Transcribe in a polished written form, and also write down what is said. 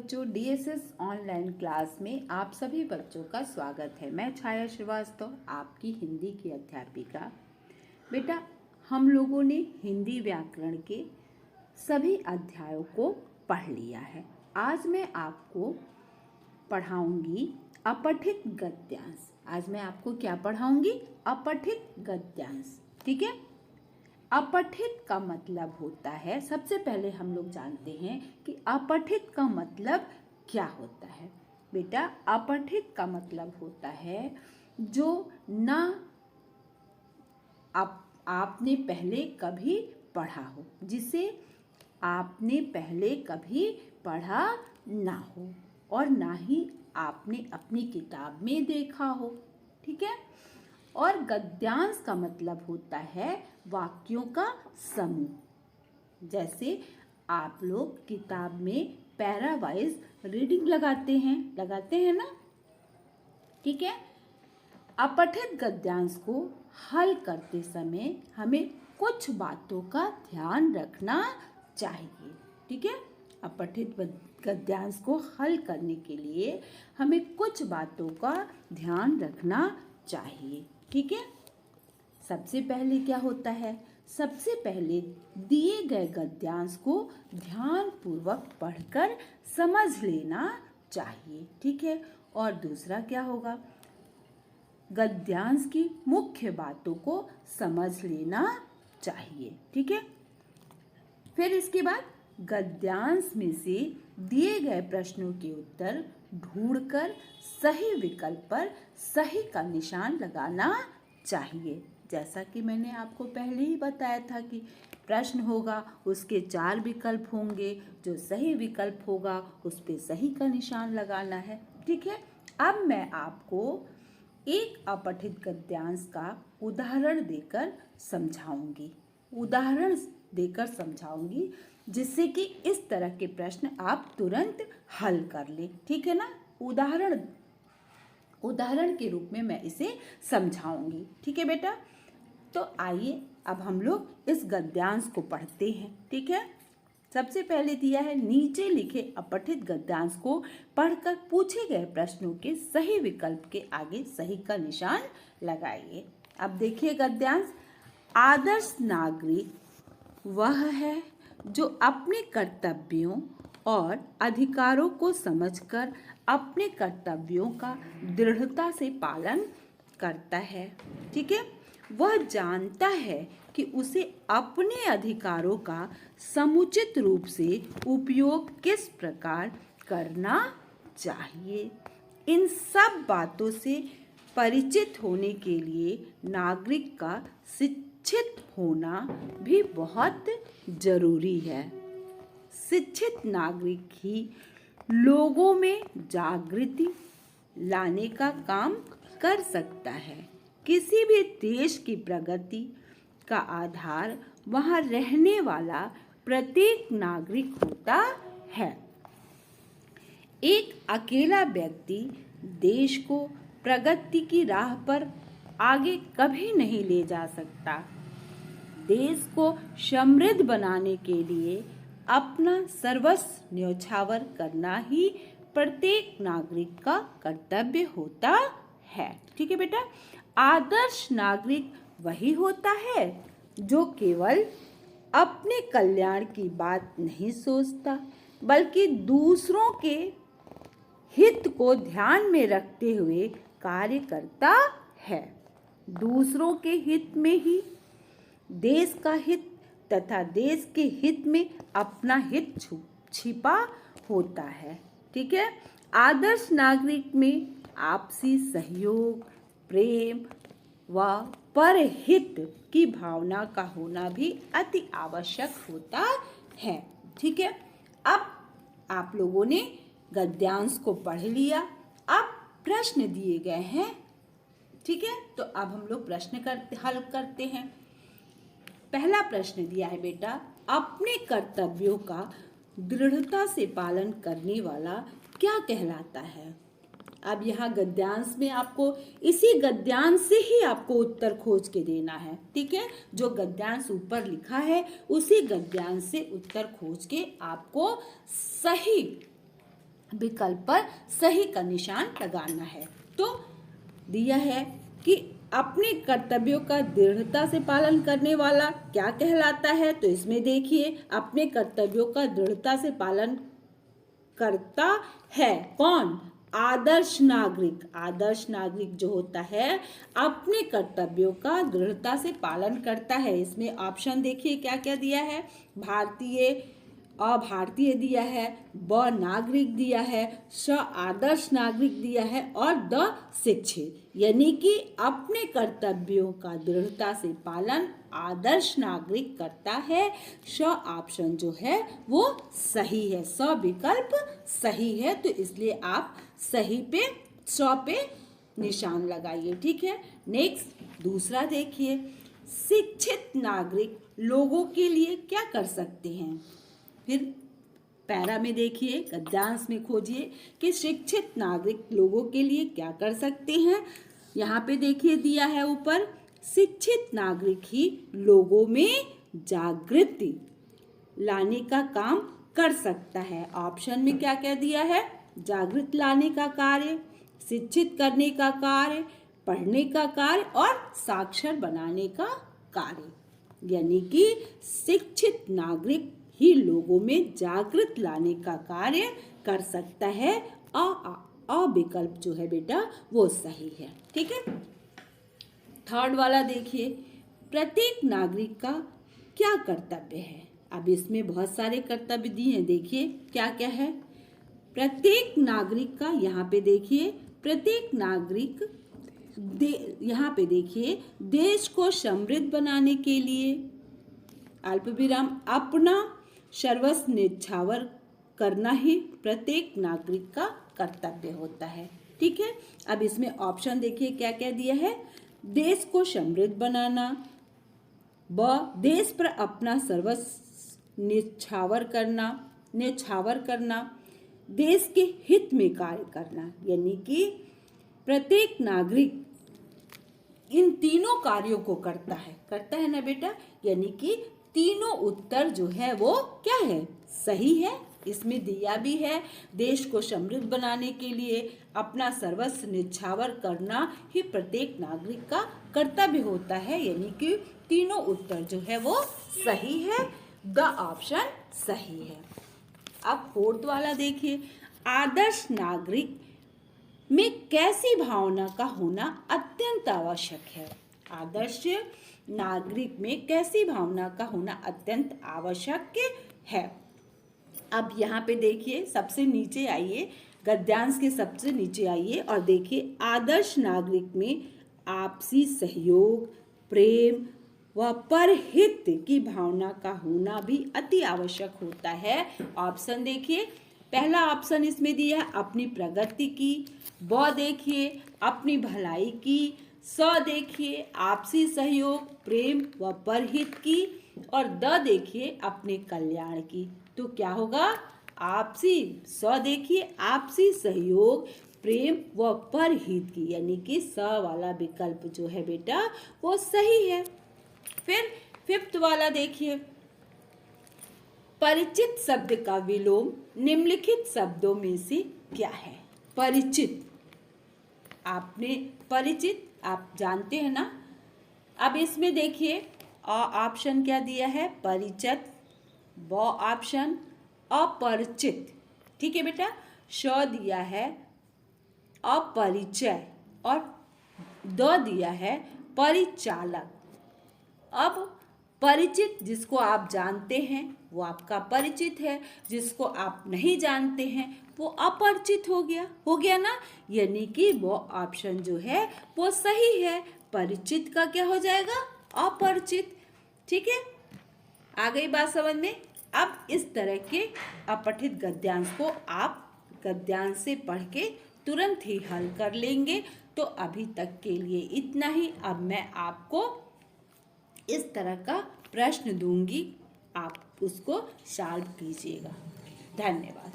बच्चों, DSS online class में आप सभी बच्चों का स्वागत है। मैं छाया श्रीवास्तव, आपकी हिंदी की अध्यापिका। बेटा, हम लोगों ने हिंदी व्याकरण के सभी अध्यायों को पढ़ लिया है। आज मैं आपको पढ़ाऊंगी अपठित गद्यांश। आज मैं आपको क्या पढ़ाऊंगी? अपठित गद्यांश। ठीक है। अपठित का मतलब होता है, सबसे पहले हम लोग जानते हैं कि अपठित का मतलब क्या होता है। बेटा, अपठित का मतलब होता है जो ना आपने पहले कभी पढ़ा हो, जिसे आपने पहले कभी पढ़ा ना हो और ना ही आपने अपनी किताब में देखा हो। ठीक है। और गद्यांश का मतलब होता है वाक्यों का समूह। जैसे आप लोग किताब में पैरा वाइज रीडिंग लगाते हैं ना। ठीक है। अपठित गद्यांश को हल करते समय हमें कुछ बातों का ध्यान रखना चाहिए। ठीक है। अपठित गद्यांश को हल करने के लिए हमें कुछ बातों का ध्यान रखना चाहिए। ठीक है। सबसे पहले क्या होता है? सबसे पहले दिए गए गद्यांश को ध्यानपूर्वक पढ़कर समझ लेना चाहिए। ठीक है। और दूसरा क्या होगा? गद्यांश की मुख्य बातों को समझ लेना चाहिए। ठीक है। फिर इसके बाद गद्यांश में से दिए गए प्रश्नों के उत्तर ढूंढकर सही विकल्प पर सही का निशान लगाना चाहिए। जैसा कि मैंने आपको पहले ही बताया था कि प्रश्न होगा, उसके 4 विकल्प होंगे, जो सही विकल्प होगा उस पे सही का निशान लगाना है। ठीक है। अब मैं आपको एक अपठित गद्यांश का उदाहरण देकर समझाऊंगी, जिससे कि इस तरह के प्रश्न आप तुरंत हल कर लें। ठीक है ना। उदाहरण के रूप में मैं इसे समझाऊंगी। ठीक है बेटा। तो आइए अब हम लोग इस गद्यांश को पढ़ते हैं। ठीक है। सबसे पहले दिया है, नीचे लिखे अपठित गद्यांश को पढ़कर पूछे गए प्रश्नों के सही विकल्प के आगे सही का निशान लगाइए। अब देखिए गद्यांश। आदर्श नागरिक वह है जो अपने कर्तव्यों और अधिकारों को समझकर अपने कर्तव्यों का दृढ़ता से पालन करता है। ठीक है। वह जानता है कि उसे अपने अधिकारों का समुचित रूप से उपयोग किस प्रकार करना चाहिए। इन सब बातों से परिचित होने के लिए नागरिक का शिक्षित होना भी बहुत जरूरी है। शिक्षित नागरिक ही लोगों में जागृति लाने का काम कर सकता है। किसी भी देश की प्रगति का आधार वहाँ रहने वाला प्रत्येक नागरिक होता है। एक अकेला व्यक्ति देश को प्रगति की राह पर आगे कभी नहीं ले जा सकता। देश को समृद्ध बनाने के लिए अपना सर्वस्व न्यौछावर करना ही प्रत्येक नागरिक का कर्तव्य होता है। ठीक है बेटा। आदर्श नागरिक वही होता है जो केवल अपने कल्याण की बात नहीं सोचता, बल्कि दूसरों के हित को ध्यान में रखते हुए कार्य करता है। दूसरों के हित में ही देश का हित तथा देश के हित में अपना हित छिपा होता है। ठीक है। आदर्श नागरिक में आपसी सहयोग, प्रेम व परहित की भावना का होना भी अति आवश्यक होता है। ठीक है। अब आप लोगों ने गद्यांश को पढ़ लिया। अब प्रश्न दिए गए हैं। ठीक है। तो अब हम लोग हल करते हैं। पहला प्रश्न दिया है बेटा, अपने कर्तव्यों का दृढ़ता से पालन करने वाला क्या कहलाता है? अब यहाँ गद्यांश में आपको इसी गद्यांश से ही आपको उत्तर खोज के देना है। ठीक है। जो गद्यांश ऊपर लिखा है उसी गद्यांश से उत्तर खोज के आपको सही विकल्प पर सही का निशान लगाना है। तो दिया है कि अपने कर्तव्यों का दृढ़ता से पालन करने वाला क्या कहलाता है। तो इसमें देखिए, अपने कर्तव्यों का दृढ़ता से पालन करता है कौन? आदर्श नागरिक। आदर्श नागरिक जो होता है अपने कर्तव्यों का दृढ़ता से पालन करता है। इसमें ऑप्शन देखिए क्या क्या दिया है। भारतीय, अभारतीय दिया है, ब नागरिक दिया है, स आदर्श नागरिक दिया है और द शिक्षित। यानी कि अपने कर्तव्यों का दृढ़ता से पालन आदर्श नागरिक करता है। श ऑप्शन जो है वो सही है, स विकल्प सही है। तो इसलिए आप सही पे, स पे निशान लगाइए। ठीक है। नेक्स्ट दूसरा देखिए, शिक्षित नागरिक लोगों के लिए क्या कर सकते हैं। फिर पैरा में देखिए, गद्यांश में खोजिए कि शिक्षित नागरिक लोगों के लिए क्या कर सकते हैं। यहाँ पे देखिए दिया है ऊपर, शिक्षित नागरिक ही लोगों में जागृति लाने का काम कर सकता है। ऑप्शन में क्या क्या दिया है? जागृत लाने का कार्य, शिक्षित करने का कार्य, पढ़ने का कार्य और साक्षर बनाने का कार्य। यानी कि शिक्षित नागरिक ही लोगों में जागृत लाने का कार्य कर सकता है। अ विकल्प जो है बेटा वो सही है। ठीक है। थर्ड वाला देखिए, प्रत्येक नागरिक का क्या कर्तव्य है। अब इसमें बहुत सारे कर्तव्य दिए हैं, देखिए क्या क्या है। प्रत्येक नागरिक का, यहाँ पे देखिए, प्रत्येक नागरिक यहाँ पे देखिए, देश को समृद्ध बनाने के लिए अल्प विराम अपना सर्वस्व न्यौछावर करना ही प्रत्येक नागरिक का कर्तव्य होता है। ठीक है। अब इसमें ऑप्शन देखिए क्या क्या दिया है। देश को समृद्ध बनाना, ब देश पर अपना सर्वस्व न्यौछावर करना, देश के हित में कार्य करना। यानी कि प्रत्येक नागरिक इन तीनों कार्यों को करता है ना बेटा। यानी कि तीनों उत्तर जो है वो क्या है? सही है। इसमें दिया भी है, देश को समृद्ध बनाने के लिए अपना सर्वस्व न्यौछावर करना ही प्रत्येक नागरिक का कर्तव्य होता है। यानी कि तीनों उत्तर जो है वो सही है, द ऑप्शन सही है। अब फोर्थ वाला देखिए, आदर्श नागरिक में कैसी भावना का होना अत्यंत आवश्यक है। आदर्श नागरिक में कैसी भावना का होना अत्यंत आवश्यक है। अब यहाँ पे देखिए, सबसे नीचे आइए, गद्यांश के सबसे नीचे आइए और देखिए, आदर्श नागरिक में आपसी सहयोग, प्रेम व परहित की भावना का होना भी अति आवश्यक होता है। ऑप्शन देखिए, पहला ऑप्शन इसमें दिया है अपनी प्रगति की, ब देखिए अपनी भलाई की, स देखिए आपसी सहयोग, प्रेम व परहित की और द देखिए अपने कल्याण की। तो क्या होगा? आपसी, स देखिए आपसी सहयोग, प्रेम व परहित की। यानी कि स वाला विकल्प जो है बेटा वो सही है। फिर फिफ्थ वाला देखिए, परिचित शब्द का विलोम निम्नलिखित शब्दों में से क्या है। परिचित, आपने परिचित आप जानते हैं ना। अब इसमें देखिए, ऑप्शन क्या दिया है? परिचित, ब ऑप्शन अपरिचित। ठीक है बेटा। श दिया है अपरिचय और द दिया है परिचालक। अब परिचित जिसको आप जानते हैं वो आपका परिचित है, जिसको आप नहीं जानते हैं वो अपरिचित हो गया ना। यानी कि वो ऑप्शन जो है वो सही है। परिचित का क्या हो जाएगा? अपरिचित। ठीक है, आ गई बात समझ में। अब इस तरह के अपठित गद्यांश को आप गद्यांश से पढ़ के तुरंत ही हल कर लेंगे। तो अभी तक के लिए इतना ही। अब मैं आपको इस तरह का प्रश्न दूंगी, आप उसको सॉल्व कीजिएगा। धन्यवाद।